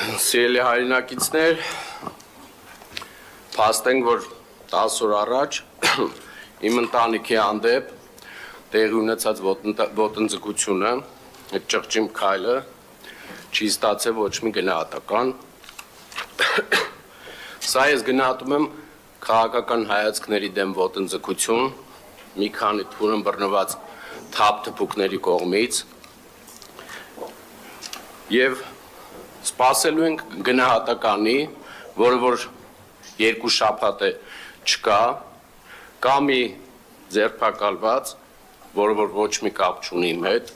Սիրելի հայրենակիցներ, փաստենք, որ 10 օր առաջ իմ ընտանիքի հանդեպ տեղի ունեցած ոտնձգությունը, այդ ճղճիմ քայլը չի ստացել ոչ մի գնահատական։ Սա ես գնահատում եմ քաղաքական հայացքների դեմ ոտնձգություն, մի քանի թուրն բռնված թափթփուկների կողմից եւ սպասելու ենք գնահատականի, որը որ 2 շաբաթ է չկա, կա մի ձերբակալված, որը որ ոչ մի կապ չունի իմ հետ։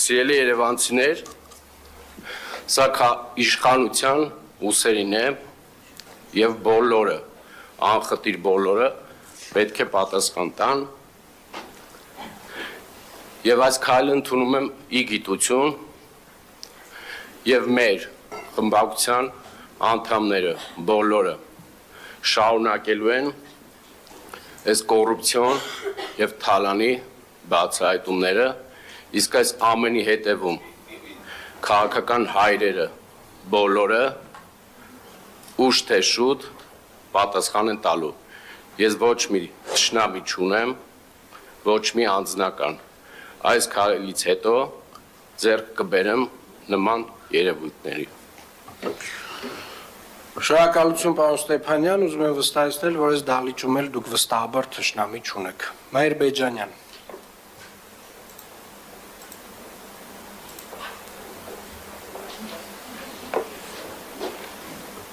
Սիրելի երևանցիներ, սա իշխանության ուսերին է եւ բոլորը, անխտիր բոլորը պետք է պատասխան տան եւ այս քայլը ընդունում եմ ի գիտություն եւ մեր խմբակցության անդամները բոլորը շարունակելու են այս կոռուպցիոն եւ թալանի բացահայտումները, իսկ այս ամենի հետևում քաղաքական հայրերը բոլորը ուշ թե շուտ պատասխան են տալու։ Ես ոչ մի թշնամի չունեմ, ոչ մի անձնական։ Այս քայլից հետո ձեռք կբերեմ նման երևույթների։ Շնորհակալություն, պարոն Ստեփանյան, ուզում եմ վստահեցնել, որ այս դահլիճում էլ դուք վստահաբար թշնամի չունեք։ Մայր Բեջանյան։